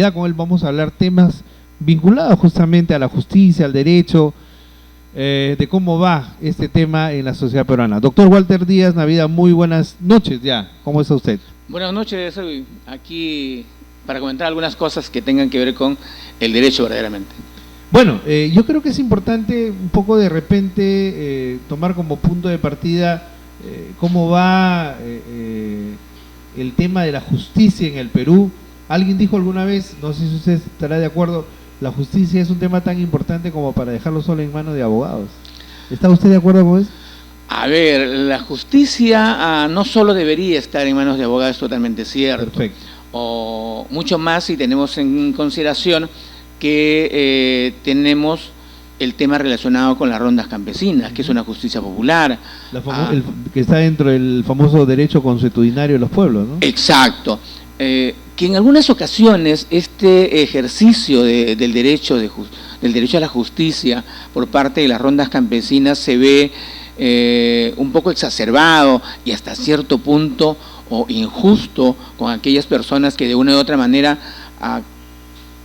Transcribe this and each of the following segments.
Ya con él vamos a hablar temas vinculados justamente a la justicia, al derecho, de cómo va este tema en la sociedad peruana. Doctor Walter Díaz Navidad, muy buenas noches ya. ¿Cómo está usted? Buenas noches, soy aquí para comentar algunas cosas que tengan que ver con el derecho verdaderamente. Bueno, yo creo que es importante un poco de repente tomar como punto de partida cómo va el tema de la justicia en el Perú. Alguien dijo alguna vez, no sé si usted estará de acuerdo, la justicia es un tema tan importante como para dejarlo solo en manos de abogados. ¿Está usted de acuerdo con eso? A ver, la justicia no solo debería estar en manos de abogados, es totalmente cierto. Perfecto. O mucho más si tenemos en consideración que tenemos el tema relacionado con las rondas campesinas, que es una justicia popular. Que está dentro del famoso derecho consuetudinario de los pueblos, ¿no? Exacto. Que en algunas ocasiones este ejercicio del derecho a la justicia por parte de las rondas campesinas se ve un poco exacerbado y hasta cierto punto o injusto con aquellas personas que de una u otra manera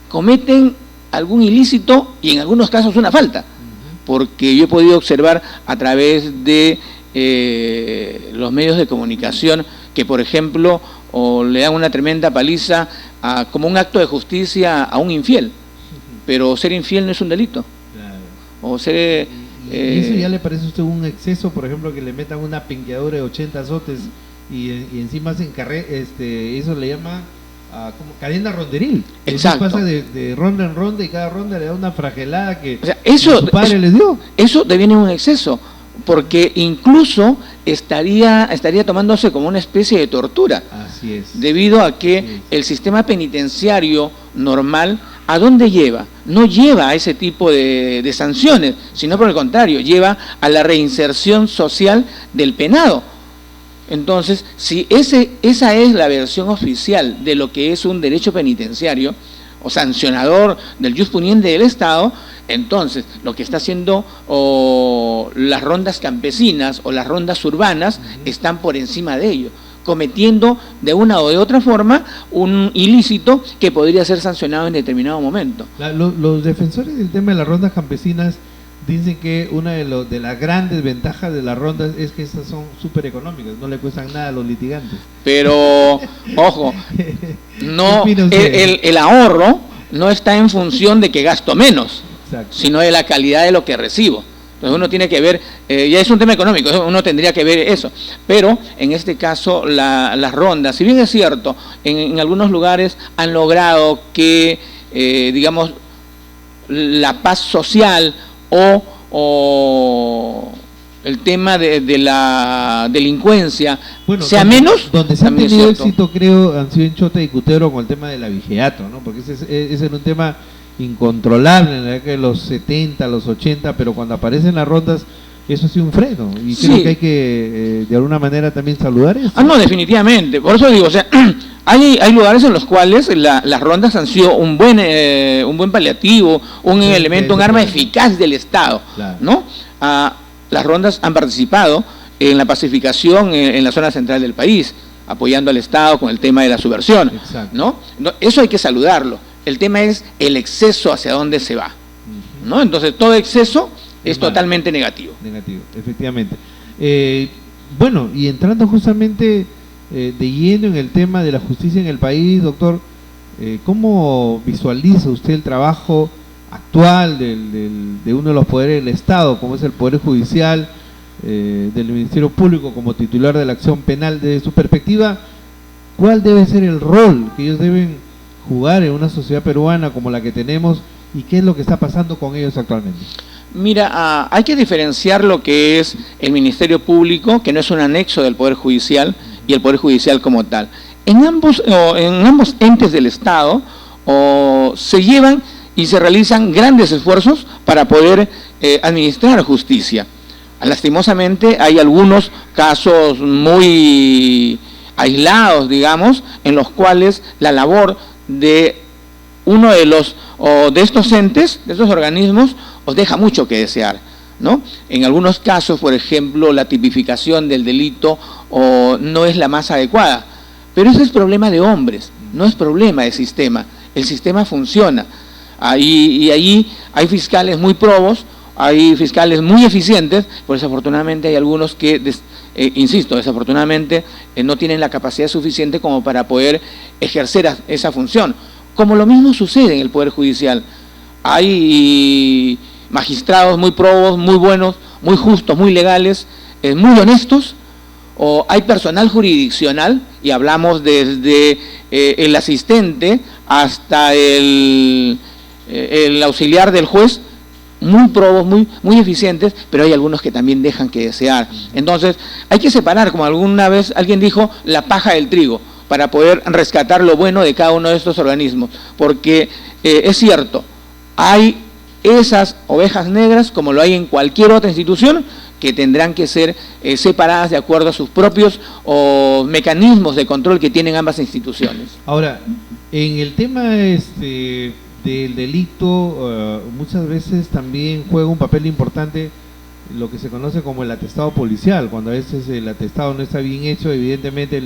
cometen algún ilícito y en algunos casos una falta, porque yo he podido observar a través de los medios de comunicación que, por ejemplo, o le dan una tremenda paliza como un acto de justicia a un infiel, pero ser infiel no es un delito. Claro. O ser, ¿Y eso ya le parece a usted un exceso, por ejemplo, que le metan una pinqueadura de 80 azotes y encima hacen eso le llama como cadena ronderil? Exacto. Eso pasa de ronda en ronda y cada ronda le da una fragelada que o sea, eso, su padre les dio. Eso deviene un exceso, porque incluso estaría tomándose como una especie de tortura. Así es. Debido a que el sistema penitenciario normal, ¿a dónde lleva? No lleva a ese tipo de sanciones, sino por el contrario, lleva a la reinserción social del penado. Entonces, si esa es la versión oficial de lo que es un derecho penitenciario o sancionador del jus puniendi del Estado, entonces lo que está haciendo las rondas campesinas o las rondas urbanas están por encima de ello, cometiendo de una o de otra forma un ilícito que podría ser sancionado en determinado momento. Los defensores del tema de las rondas campesinas dicen que una de las grandes ventajas de las rondas es que estas son súper económicas, no le cuestan nada a los litigantes. Pero, ojo, no, el ahorro no está en función de que gasto menos, exacto, sino de la calidad de lo que recibo. Entonces uno tiene que ver, ya es un tema económico, uno tendría que ver eso. Pero en este caso las rondas, si bien es cierto, en algunos lugares han logrado que, digamos, la paz social o el tema de la delincuencia sea menos. Donde se han tenido éxito, creo, han sido en Chota y Cutero con el tema del abigeato, ¿no? Porque ese era un tema incontrolable en la década de los 70, los 80, pero cuando aparecen las rondas, eso ha sido un freno, y creo que hay que de alguna manera también saludar eso. No, definitivamente, por eso digo, o sea, hay lugares en los cuales las rondas han sido un buen paliativo, un elemento, un arma eficaz del Estado, claro, ¿no? Las rondas han participado en la pacificación en la zona central del país, apoyando al Estado con el tema de la subversión, ¿no? Eso hay que saludarlo. El tema es el exceso hacia dónde se va, ¿no? Entonces todo exceso es totalmente negativo. Negativo, efectivamente. Bueno, y entrando justamente de lleno en el tema de la justicia en el país, doctor, ¿cómo visualiza usted el trabajo actual de uno de los poderes del Estado, como es el Poder Judicial, del Ministerio Público como titular de la acción penal? Desde su perspectiva, ¿cuál debe ser el rol que ellos deben jugar en una sociedad peruana como la que tenemos y qué es lo que está pasando con ellos actualmente? Mira, hay que diferenciar lo que es el Ministerio Público, que no es un anexo del Poder Judicial, y el Poder Judicial como tal. En ambos entes del Estado se llevan y se realizan grandes esfuerzos para poder administrar justicia. Lastimosamente hay algunos casos muy aislados, digamos, en los cuales la labor de uno de estos entes, de estos organismos, os deja mucho que desear, ¿no? En algunos casos, por ejemplo, la tipificación del delito no es la más adecuada, pero ese es problema de hombres, no es problema de sistema. El sistema funciona. Y ahí hay fiscales muy probos, hay fiscales muy eficientes, pero desafortunadamente hay algunos que, insisto, desafortunadamente no tienen la capacidad suficiente como para poder ejercer esa función. Como lo mismo sucede en el Poder Judicial. Hay magistrados muy probos, muy buenos, muy justos, muy legales, muy honestos, o hay personal jurisdiccional, y hablamos desde el asistente hasta el auxiliar del juez, muy probos, muy eficientes, pero hay algunos que también dejan que desear. Entonces, hay que separar, como alguna vez alguien dijo, la paja del trigo, para poder rescatar lo bueno de cada uno de estos organismos, porque es cierto, hay esas ovejas negras, como lo hay en cualquier otra institución, que tendrán que ser separadas de acuerdo a sus propios mecanismos de control que tienen ambas instituciones. Ahora, en el tema del delito, muchas veces también juega un papel importante lo que se conoce como el atestado policial. Cuando a veces el atestado no está bien hecho, evidentemente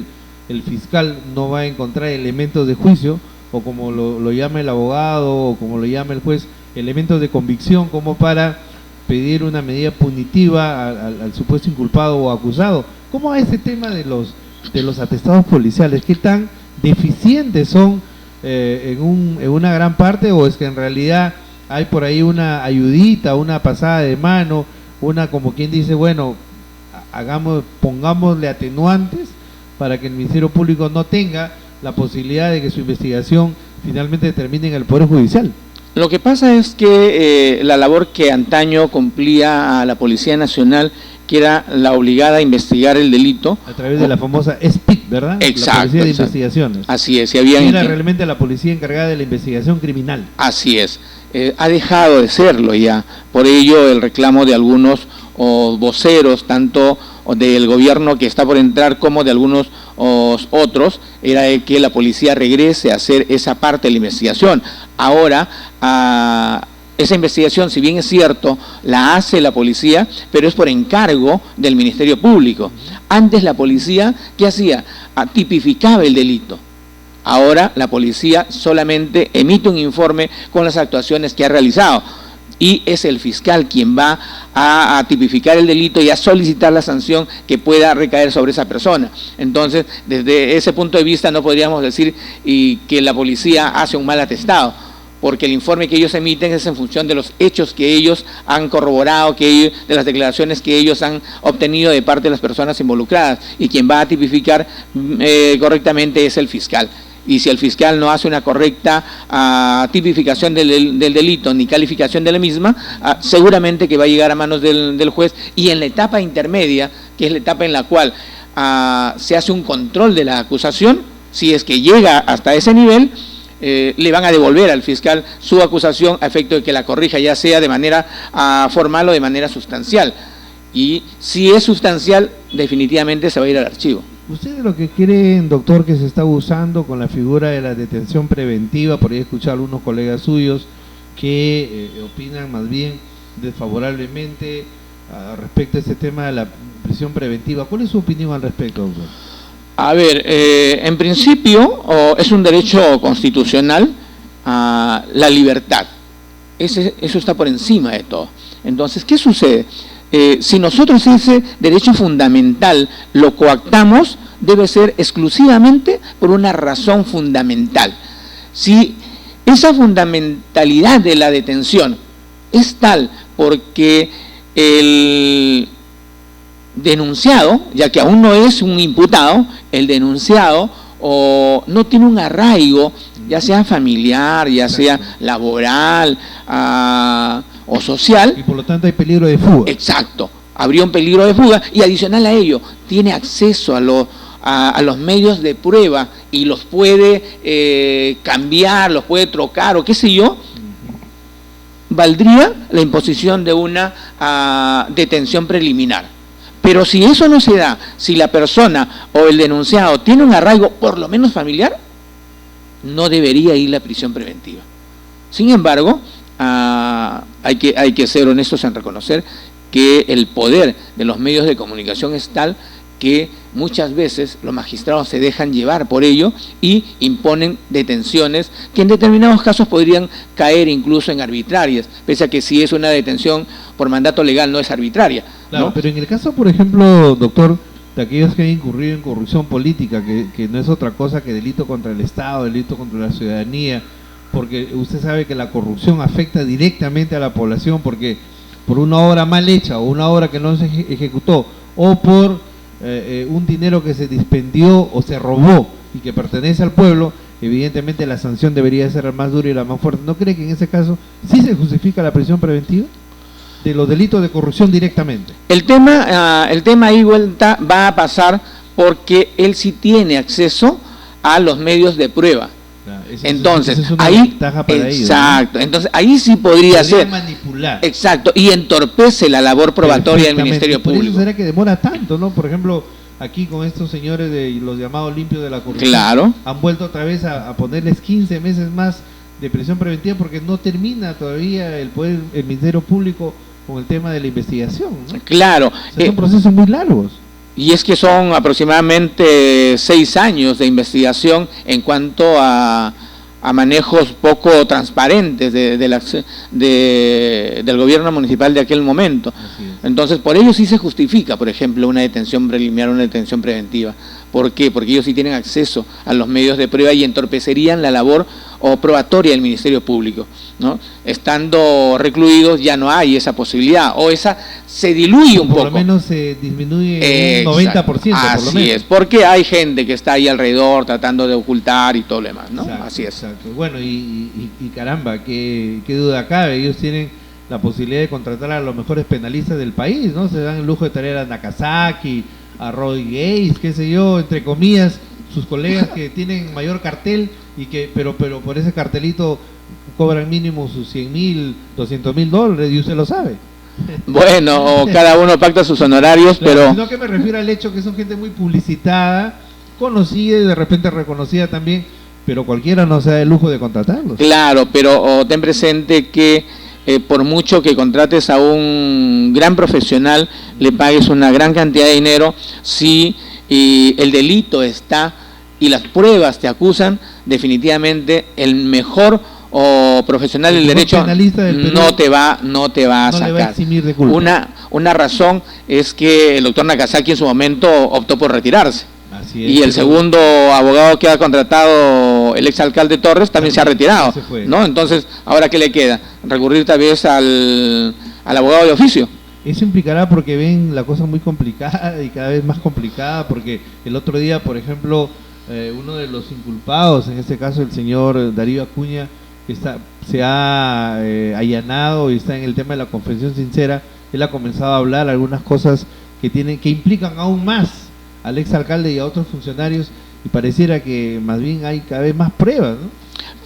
el fiscal no va a encontrar elementos de juicio, o como lo llama el abogado, o como lo llama el juez, elementos de convicción como para pedir una medida punitiva al supuesto inculpado o acusado. ¿Cómo va ese tema de los atestados policiales? ¿Qué tan deficientes son en una gran parte, o es que en realidad hay por ahí una ayudita, una pasada de mano, una, como quien dice, bueno, pongámosle atenuantes para que el Ministerio Público no tenga la posibilidad de que su investigación finalmente termine en el Poder Judicial? Lo que pasa es que la labor que antaño cumplía a la Policía Nacional, que era la obligada a investigar el delito, a través de la famosa SPIC, ¿verdad? Exacto, la Policía de exacto. Investigaciones. Así es. Era realmente la policía encargada de la investigación criminal. Así es. Ha dejado de serlo ya. Por ello el reclamo de algunos voceros, tanto del gobierno que está por entrar como de algunos otros, era de que la policía regrese a hacer esa parte de la investigación. Ahora, esa investigación, si bien es cierto, la hace la policía, pero es por encargo del Ministerio Público. Antes la policía, ¿qué hacía? Tipificaba el delito. Ahora la policía solamente emite un informe con las actuaciones que ha realizado, y es el fiscal quien va a tipificar el delito y a solicitar la sanción que pueda recaer sobre esa persona. Entonces, desde ese punto de vista no podríamos decir que la policía hace un mal atestado, porque el informe que ellos emiten es en función de los hechos que ellos han corroborado, de las declaraciones que ellos han obtenido de parte de las personas involucradas, y quien va a tipificar correctamente es el fiscal. Y si el fiscal no hace una correcta tipificación del delito ni calificación de la misma, seguramente que va a llegar a manos del juez, y en la etapa intermedia, que es la etapa en la cual se hace un control de la acusación, si es que llega hasta ese nivel, le van a devolver al fiscal su acusación a efecto de que la corrija, ya sea de manera formal o de manera sustancial. Y si es sustancial, definitivamente se va a ir al archivo. ¿Ustedes lo que creen, doctor, que se está usando con la figura de la detención preventiva? Por ahí he escuchado a algunos colegas suyos que opinan más bien desfavorablemente respecto a este tema de la prisión preventiva. ¿Cuál es su opinión al respecto, doctor? A ver, en principio es un derecho constitucional la libertad. Eso está por encima de todo. Entonces, ¿qué sucede? Si nosotros ese derecho fundamental lo coactamos, debe ser exclusivamente por una razón fundamental. Si esa fundamentalidad de la detención es tal porque el denunciado, ya que aún no es un imputado, el denunciado no tiene un arraigo, ya sea familiar, ya sea laboral o social, y por lo tanto hay peligro de fuga. Exacto, habría un peligro de fuga, y adicional a ello, tiene acceso a los medios de prueba y los puede cambiar, los puede trocar o qué sé yo, valdría la imposición de una detención preliminar. Pero si eso no se da, si la persona o el denunciado tiene un arraigo por lo menos familiar, no debería ir la prisión preventiva. Sin embargo, hay que ser honestos en reconocer que el poder de los medios de comunicación es tal que muchas veces los magistrados se dejan llevar por ello y imponen detenciones que en determinados casos podrían caer incluso en arbitrarias, pese a que si es una detención por mandato legal no es arbitraria. Claro, ¿no? pero en el caso, por ejemplo, doctor, de aquellos que han incurrido en corrupción política, que no es otra cosa que delito contra el Estado, delito contra la ciudadanía, porque usted sabe que la corrupción afecta directamente a la población, porque por una obra mal hecha o una obra que no se ejecutó, o por un dinero que se dispendió o se robó y que pertenece al pueblo, evidentemente la sanción debería ser la más dura y la más fuerte. ¿No cree que en ese caso sí se justifica la prisión preventiva de los delitos de corrupción directamente? El tema ahí vuelta va a pasar porque él sí tiene acceso a los medios de prueba. Entonces, es una ahí, ventaja para exacto, ellos, ¿no? Entonces ahí sí podría ser manipular. Exacto, y entorpece la labor probatoria del Ministerio Por eso Público. será que demora tanto, ¿no? Por ejemplo, aquí con estos señores de los llamados limpios de la corrupción, Claro. han vuelto otra vez a ponerles 15 meses más de prisión preventiva porque no termina todavía el Ministerio Público con el tema de la investigación, ¿no? Claro. O sea, son procesos muy largos. Y es que son aproximadamente 6 años de investigación en cuanto a manejos poco transparentes del gobierno municipal de aquel momento. Entonces, por ello sí se justifica, por ejemplo, una detención preliminar, una detención preventiva. ¿Por qué? Porque ellos sí tienen acceso a los medios de prueba y entorpecerían la labor probatoria del Ministerio Público, ¿no? Estando recluidos ya no hay esa posibilidad, o esa se diluye un poco. Por lo menos se disminuye un 90%. Por lo Así menos. es, porque hay gente que está ahí alrededor tratando de ocultar y todo lo demás, ¿no? Exacto, Así es. Exacto. Bueno, y caramba, qué duda cabe, ellos tienen la posibilidad de contratar a los mejores penalistas del país, ¿no? Se dan el lujo de traer a Nakazaki, a Roy Gates, qué sé yo, entre comillas, sus colegas que tienen mayor cartel y que pero por ese cartelito cobran mínimo sus $100,000, $200,000 y usted lo sabe. Bueno, cada uno pacta sus honorarios, Claro, pero sino que me refiero al hecho que son gente muy publicitada, conocida y de repente reconocida también, pero cualquiera no se da el lujo de contratarlos. claro, pero ten presente que por mucho que contrates a un gran profesional, le pagues una gran cantidad de dinero, si el delito está y las pruebas te acusan, definitivamente el mejor profesional del derecho no te va a sacar. Le va a eximir de culpa. Una razón es que el doctor Nakazaki en su momento optó por retirarse. Así es, y el segundo abogado que ha contratado el exalcalde Torres también se ha retirado, ¿no? Entonces, ¿ahora qué le queda? Recurrir tal vez al abogado de oficio. Eso implicará porque ven la cosa muy complicada y cada vez más complicada, porque el otro día, por ejemplo, uno de los inculpados, en este caso el señor Darío Acuña, que se ha allanado y está en el tema de la confesión sincera, él ha comenzado a hablar algunas cosas que implican aún más al exalcalde y a otros funcionarios, y pareciera que más bien hay cada vez más pruebas, ¿no?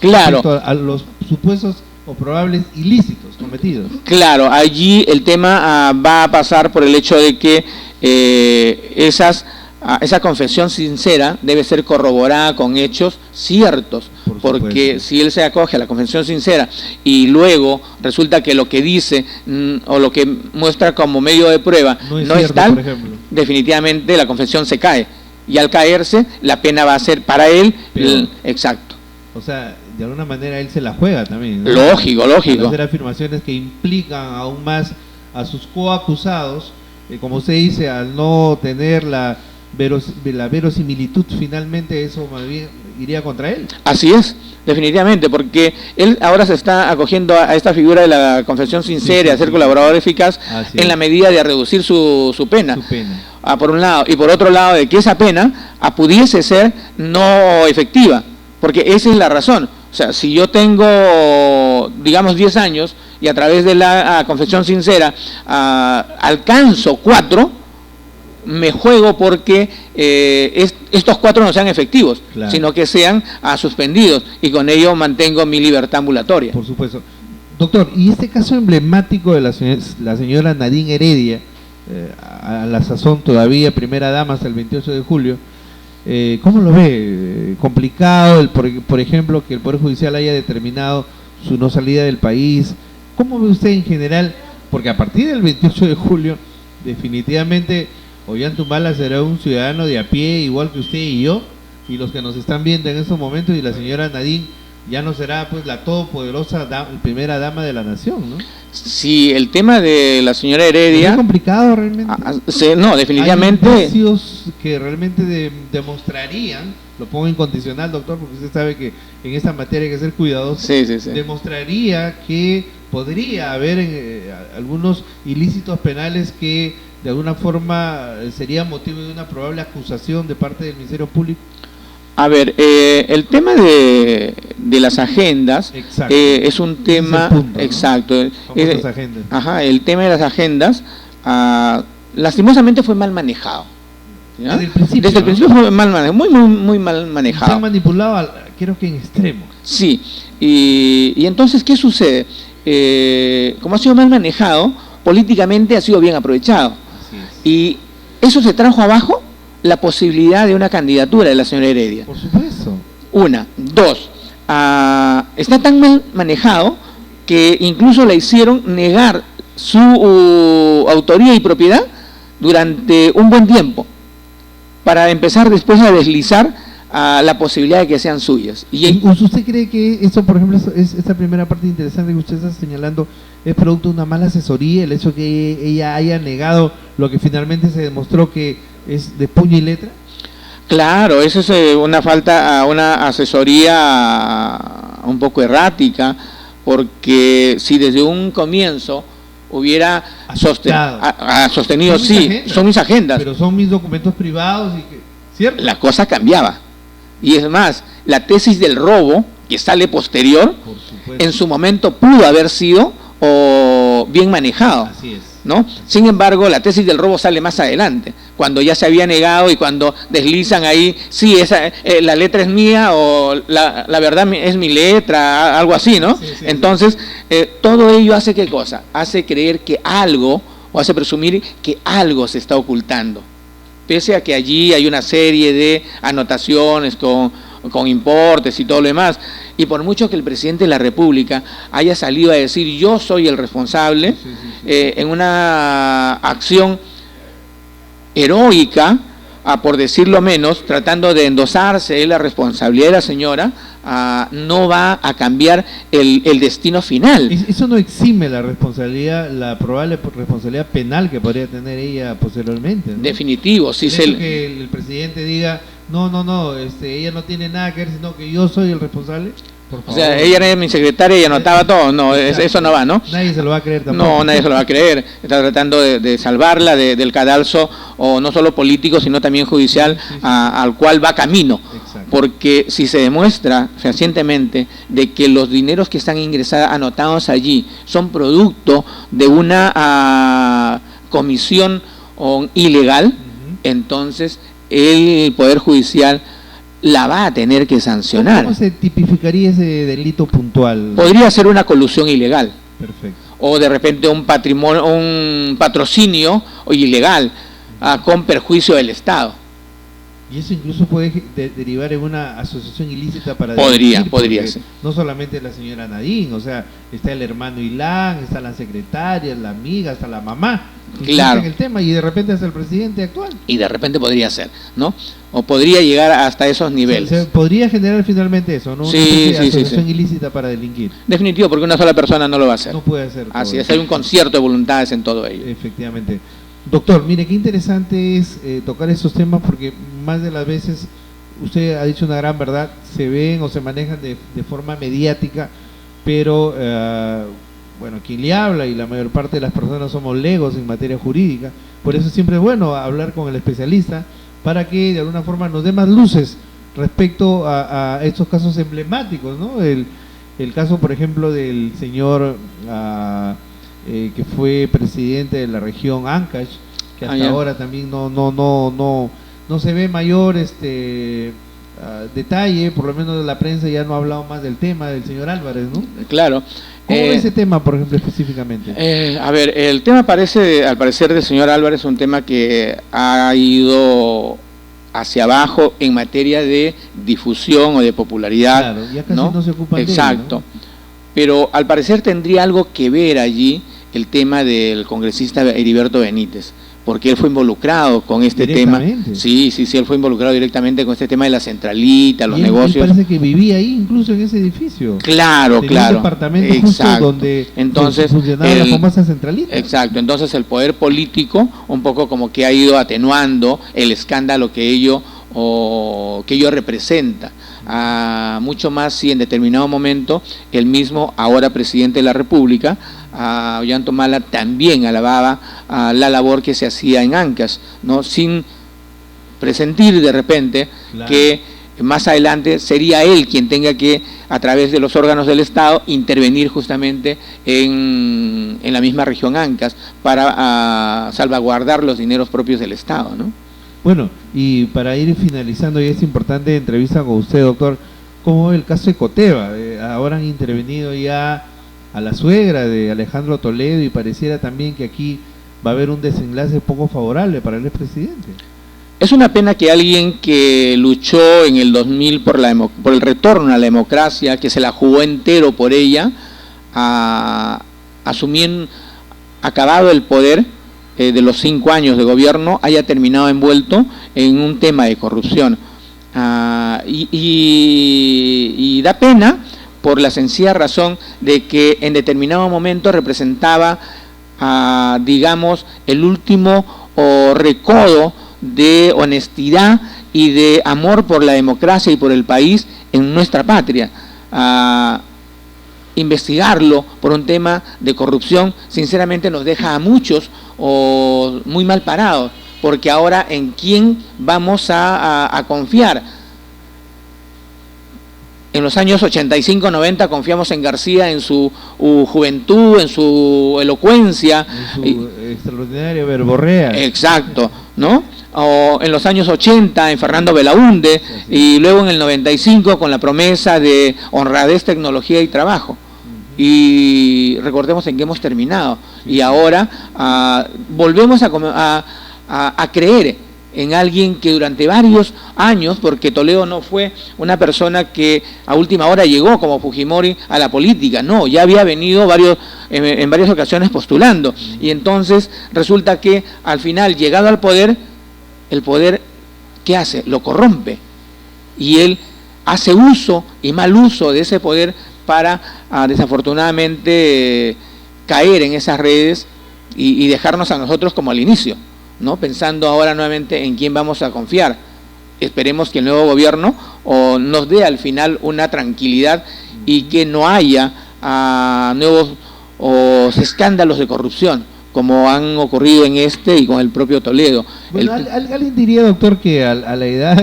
Claro. Respecto a los supuestos o probables ilícitos cometidos. Claro, allí el tema va a pasar por el hecho de que esa confesión sincera debe ser corroborada con hechos ciertos, porque si él se acoge a la confesión sincera y luego resulta que lo que dice o lo que muestra como medio de prueba no es tal, definitivamente la confesión se cae, y al caerse la pena va a ser para él exacto. O sea, de alguna manera él se la juega también, ¿no? Lógico. Al hacer afirmaciones que implican aún más a sus coacusados, como usted dice, al no tener la verosimilitud, finalmente eso más bien iría contra él. Así es, definitivamente, porque él ahora se está acogiendo a esta figura de la confesión sincera, de ser colaborador eficaz, en la medida de reducir su pena. Por un lado, y por otro lado, de que esa pena pudiese ser no efectiva, porque esa es la razón. O sea, si yo tengo, digamos, 10 años y a través de la confesión sincera alcanzo 4, me juego porque estos 4 no sean efectivos, sino que sean suspendidos, y con ello mantengo mi libertad ambulatoria. Por supuesto. Doctor, y este caso emblemático de la señora Nadine Heredia, a la sazón todavía primera dama hasta el 28 de julio, ¿cómo lo ve? ¿Complicado, por ejemplo, que el Poder Judicial haya determinado su no salida del país? ¿Cómo ve usted en general? Porque a partir del 28 de julio, definitivamente Ollantaytamala será un ciudadano de a pie, igual que usted y yo, y los que nos están viendo en estos momentos, y la señora Nadine ya no será pues la todopoderosa primera dama de la nación, ¿no? Sí, el tema de la señora Heredia... ¿Es complicado realmente? No, definitivamente... Hay indicios que realmente demostrarían, lo pongo incondicional, doctor, porque usted sabe que en esta materia hay que ser cuidadoso, sí. Demostraría que podría haber algunos ilícitos penales que de alguna forma sería motivo de una probable acusación de parte del Ministerio Público. A ver, el tema de las agendas es un tema... Es el punto, ¿no? Exacto. Agendas. Ajá, el tema de las agendas lastimosamente fue mal manejado. ¿Ya? Desde el principio fue mal manejado, muy mal manejado. Se han manipulado, creo que en extremo. Sí, y entonces, ¿qué sucede? Como ha sido mal manejado, políticamente ha sido bien aprovechado. Así es. Y eso se trajo abajo la posibilidad de una candidatura de la señora Heredia. Por supuesto. Una. Dos, está tan mal manejado que incluso le hicieron negar su autoría y propiedad durante un buen tiempo, para empezar después a deslizar la posibilidad de que sean suyas. ¿Usted cree que esto, por ejemplo, esta primera parte interesante que usted está señalando, es producto de una mala asesoría, el hecho que ella haya negado lo que finalmente se demostró que es de puño y letra? Claro, eso es una falta, una asesoría un poco errática, porque si desde un comienzo hubiera sostenido, son mis agendas. Pero son mis documentos privados, ¿cierto? La cosa cambiaba. Y es más, la tesis del robo, que sale posterior, en su momento pudo haber sido bien manejado. Así es. ¿No? Sin embargo, la tesis del robo sale más adelante, cuando ya se había negado y cuando deslizan ahí, sí, la letra es mía o la verdad es mi letra, algo así, ¿no? Sí, Entonces, todo ello hace ¿qué cosa? Hace creer que algo, o hace presumir que algo se está ocultando, pese a que allí hay una serie de anotaciones con importes y todo lo demás. Y por mucho que el presidente de la República haya salido a decir yo soy el responsable, en una acción heroica, por decirlo menos, tratando de endosarse la responsabilidad de la señora, no va a cambiar el destino final. Eso no exime la responsabilidad, la probable responsabilidad penal que podría tener ella posteriormente, ¿no? Definitivo. Si que el presidente diga no, ella no tiene nada que ver, sino que yo soy el responsable. Por favor. O sea, ella era mi secretaria y anotaba todo. No, eso no va, ¿no? Nadie se lo va a creer tampoco. No, nadie se lo va a creer. Está tratando de salvarla del cadalso, o no solo político, sino también judicial, al cual va camino. Exacto. Porque si se demuestra fehacientemente de que los dineros que están ingresados, anotados allí, son producto de una comisión ilegal, entonces el Poder Judicial la va a tener que sancionar. ¿Cómo se tipificaría ese delito puntual? Podría ser una colusión ilegal. Perfecto. O de repente un patrocinio ilegal con perjuicio del Estado. Y eso incluso puede derivar en una asociación ilícita para podría ser. No solamente la señora Nadine, o sea, está el hermano Ilán, está la secretaria, la amiga, hasta la mamá. Claro. En el tema, y de repente hasta el presidente actual. Y de repente podría ser, ¿no? O podría llegar hasta esos niveles. Se podría generar finalmente eso, ¿no? Una asociación ilícita para delinquir. Definitivo, porque una sola persona no lo va a hacer. No puede hacer. Así es, hay un concierto de voluntades en todo ello. Efectivamente. Doctor, mire, qué interesante es tocar esos temas, porque más de las veces, usted ha dicho una gran verdad, se ven o se manejan de forma mediática, pero bueno, quien le habla y la mayor parte de las personas somos legos en materia jurídica, por eso siempre es bueno hablar con el especialista para que de alguna forma nos dé más luces respecto a estos casos emblemáticos, ¿no? El caso, por ejemplo, del señor que fue presidente de la región Ancash, que hasta ahora también no se ve mayor detalle, por lo menos la prensa ya no ha hablado más del tema del señor Álvarez, ¿no? Claro. ¿Cómo ve ese tema, por ejemplo, específicamente? A ver, el tema al parecer del señor Álvarez es un tema que ha ido hacia abajo en materia de difusión o de popularidad. Claro, ya casi no se ocupa de él, ¿no? Exacto. Pero al parecer tendría algo que ver allí el tema del congresista Heriberto Benítez, porque él fue involucrado con este tema. Sí, él fue involucrado directamente con este tema de la centralita, los negocios. Él parece que vivía ahí, incluso en ese edificio. Claro. Un departamento justo donde funcionaba la famosa centralita. Exacto, entonces el poder político un poco como que ha ido atenuando el escándalo que ello representa. Mucho más si en determinado momento el mismo ahora presidente de la República, Ollanta también alababa la labor que se hacía en Ancash, ¿no? Sin presentir de repente que más adelante sería él quien tenga que, a través de los órganos del Estado, intervenir justamente en la misma región Ancash para salvaguardar los dineros propios del Estado, ¿no? Bueno, y para ir finalizando, y es importante entrevista con usted, doctor, ¿cómo es el caso de Coteva? Ahora han intervenido ya a la suegra de Alejandro Toledo y pareciera también que aquí va a haber un desenlace poco favorable para el expresidente. Es una pena que alguien que luchó en el 2000 por el retorno a la democracia, que se la jugó entero por ella, acabado el poder de los 5 años de gobierno, haya terminado envuelto en un tema de corrupción. Y da pena por la sencilla razón de que en determinado momento representaba, digamos, el último recodo de honestidad y de amor por la democracia y por el país en nuestra patria. Investigarlo por un tema de corrupción sinceramente nos deja a muchos muy mal parados, porque ahora ¿en quién vamos a confiar? En los años 85-90 confiamos en García, en su juventud, en su elocuencia. En su extraordinaria verborrea. Exacto, ¿no? O en los años 80 en Fernando Belaúnde, y luego en el 95 con la promesa de honradez, tecnología y trabajo. Y recordemos en qué hemos terminado. Y ahora volvemos a creer en alguien que durante varios años, porque Toledo no fue una persona que a última hora llegó como Fujimori a la política, no, ya había venido en varias ocasiones postulando, y entonces resulta que al final, llegado al poder, el poder, ¿qué hace? Lo corrompe, y él hace uso y mal uso de ese poder para desafortunadamente caer en esas redes y dejarnos a nosotros como al inicio, ¿no? Pensando ahora nuevamente en quién vamos a confiar. Esperemos que el nuevo gobierno nos dé al final una tranquilidad y que no haya nuevos escándalos de corrupción como han ocurrido en este y con el propio Toledo. Bueno, alguien diría, doctor, que a la edad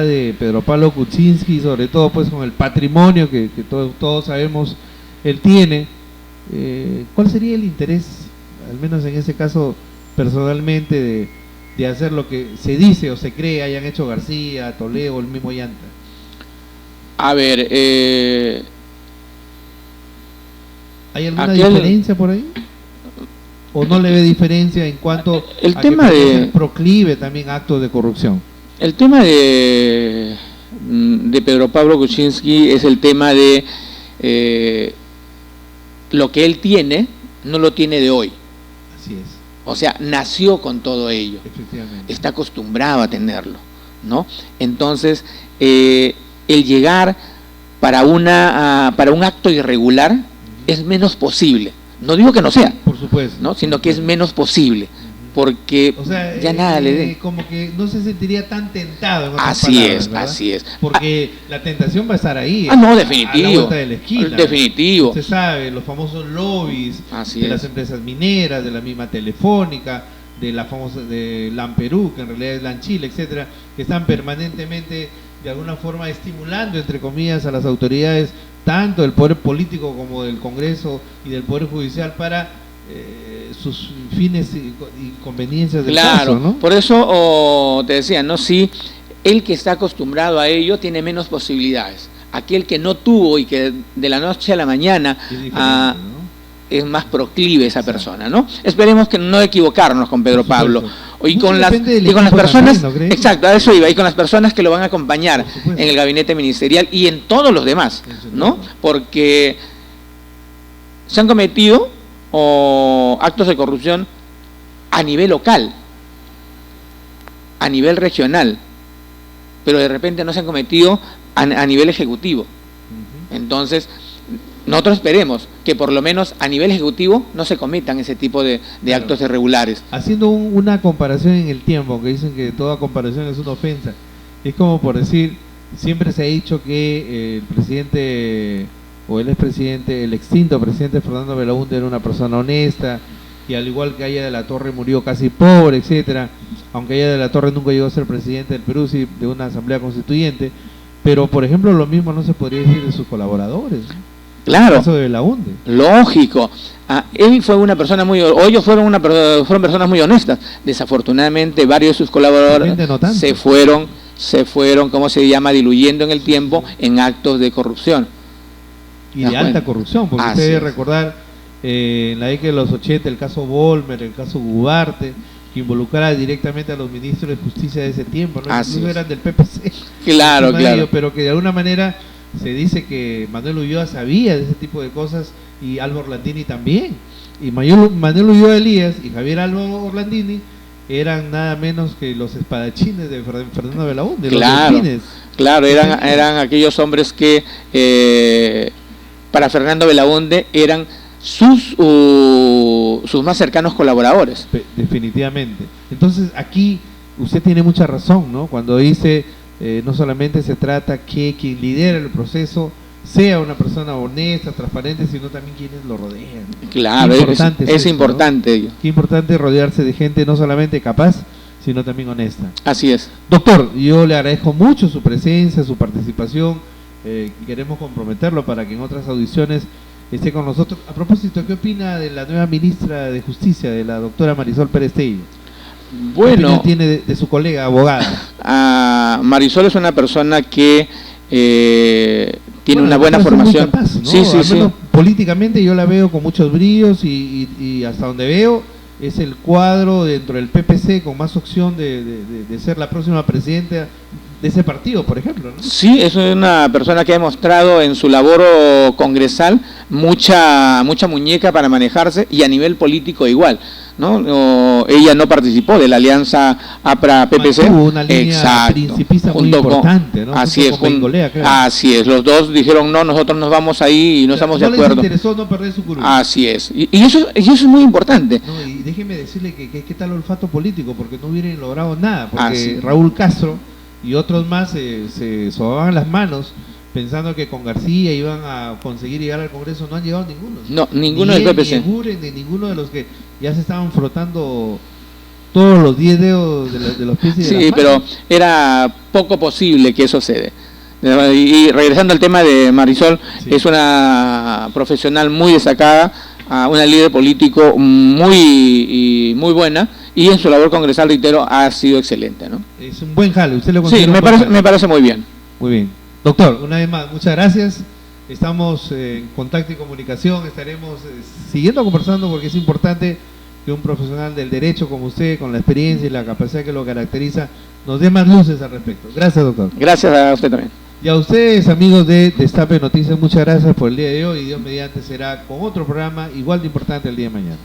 de Pedro Pablo Kuczynski, sobre todo pues con el patrimonio que todos sabemos él tiene, ¿cuál sería el interés, al menos en ese caso personalmente, de hacer lo que se dice o se cree hayan hecho García, Toledo, el mismo Ollanta? A ver, ¿hay alguna diferencia por ahí? ¿O no le ve diferencia en cuanto el a tema que proclive también actos de corrupción? El tema de Pedro Pablo Kuczynski es el tema de lo que él tiene, no lo tiene de hoy. Así es. O sea, nació con todo ello. Efectivamente. Está acostumbrado a tenerlo, ¿no? Entonces, el llegar para un acto irregular es menos posible. No digo que no sea, por supuesto, ¿no? Sino que es menos posible, porque o sea, ya nada le dé. Como que no se sentiría tan tentado en otras así palabras, es, ¿verdad? Así es. Porque la tentación va a estar ahí. No, definitivo. A la vuelta de la esquina. Definitivo. Usted sabe, los famosos lobbies así de las empresas mineras, de la misma Telefónica, de la famosa de LAN Perú, que en realidad es LAN Chile, etcétera, que están permanentemente de alguna forma estimulando, entre comillas, a las autoridades, tanto del poder político como del Congreso y del Poder Judicial, para sus fines y conveniencias del caso, ¿no? Por eso te decía, ¿no? Si el que está acostumbrado a ello tiene menos posibilidades. Aquel que no tuvo y que de la noche a la mañana es más proclive esa persona, ¿no? Esperemos que no equivocarnos con Pedro Pablo. Y con las personas, también, ¿no? Exacto, a eso iba, y con las personas que lo van a acompañar en el gabinete ministerial y en todos los demás, ¿no? Porque se han cometido actos de corrupción a nivel local, a nivel regional, pero de repente no se han cometido a nivel ejecutivo. Entonces, nosotros esperemos que por lo menos a nivel ejecutivo no se cometan ese tipo de Claro. actos irregulares. Haciendo una comparación en el tiempo, que dicen que toda comparación es una ofensa, es como por decir, siempre se ha dicho que el presidente o el expresidente, el extinto presidente Fernando Belaúnde era una persona honesta, y al igual que Haya de la Torre murió casi pobre, etcétera, aunque Haya de la Torre nunca llegó a ser presidente del Perú, sí, de una asamblea constituyente, pero por ejemplo lo mismo no se podría decir de sus colaboradores, ¿no? Claro. El caso de Belaúnde. Lógico. Él fue una persona muy, o ellos fueron personas muy honestas. Desafortunadamente varios de sus colaboradores No tanto. se fueron, ¿cómo se llama?, diluyendo en el tiempo en actos de corrupción. Y de alta corrupción, porque Así usted debe es. recordar en la década de los 80 el caso Volmer, el caso Gubarte, que involucraba directamente a los ministros de justicia de ese tiempo, ¿no? Así Incluso es. eran del PPC. Claro, encima de claro. ello, pero que de alguna manera se dice que Manuel Ulloa sabía de ese tipo de cosas y Alba Orlandini también. Y Manuel Ulloa Elías y Javier Alba Orlandini eran nada menos que los espadachines de Fernando Belaúnde, Claro. los delfines. Claro, eran aquellos hombres que para Fernando Belaúnde eran sus más cercanos colaboradores. Definitivamente. Entonces aquí usted tiene mucha razón, ¿no? Cuando dice no solamente se trata que quien lidera el proceso sea una persona honesta, transparente, sino también quienes lo rodean. Claro, Qué importante es esto, importante. ¿no? Qué importante rodearse de gente no solamente capaz, sino también honesta. Así es. Doctor, yo le agradezco mucho su presencia, su participación. Queremos comprometerlo para que en otras audiciones esté con nosotros. A propósito, ¿qué opina de la nueva ministra de Justicia, de la doctora Marisol Pérez Tello? ¿Qué Bueno, opinión tiene de su colega abogada? Marisol es una persona que tiene una buena además es muy formación. capaz, ¿no? Sí, sí, Al sí. menos políticamente yo la veo con muchos brillos y hasta donde veo es el cuadro dentro del PPC con más opción de ser la próxima presidenta de ese partido, por ejemplo, ¿no? Sí, es una persona que ha demostrado en su labor congresal mucha muñeca para manejarse y a nivel político igual, ¿no? Ella no participó de la alianza APRA-PPC. Mantuvo una línea principista muy importante, ¿no? Así Junto es, con Bengolea, claro. así es. Los dos dijeron no, nosotros nos vamos ahí y no estamos de acuerdo. No les interesó no perder su curul. Así es. Y eso es muy importante. No, y déjeme decirle que qué tal olfato político, porque no hubieran logrado nada, porque Sí. Raúl Castro y otros más se sobaban las manos pensando que con García iban a conseguir llegar al Congreso. No han llegado ninguno. No, ninguno Ni del él, PPC. Ni Eguren, ni ninguno de los que ya se estaban frotando todos los 10 dedos de los pies y de Sí, las pero manos. era poco posible que eso se dé. Y regresando al tema de Marisol, Sí. es una profesional muy destacada, una líder político muy buena, y en su labor congresal, reitero, ha sido excelente, ¿no? Es un buen jale, usted lo Sí, considera un buen jale. me parece muy bien. Muy bien. Doctor, una vez más, muchas gracias. Estamos en contacto y comunicación, estaremos siguiendo conversando porque es importante que un profesional del derecho como usted, con la experiencia y la capacidad que lo caracteriza, nos dé más luces al respecto. Gracias, doctor. Gracias a usted también. Y a ustedes, amigos de Destape Noticias, muchas gracias por el día de hoy y Dios mediante será con otro programa igual de importante el día de mañana.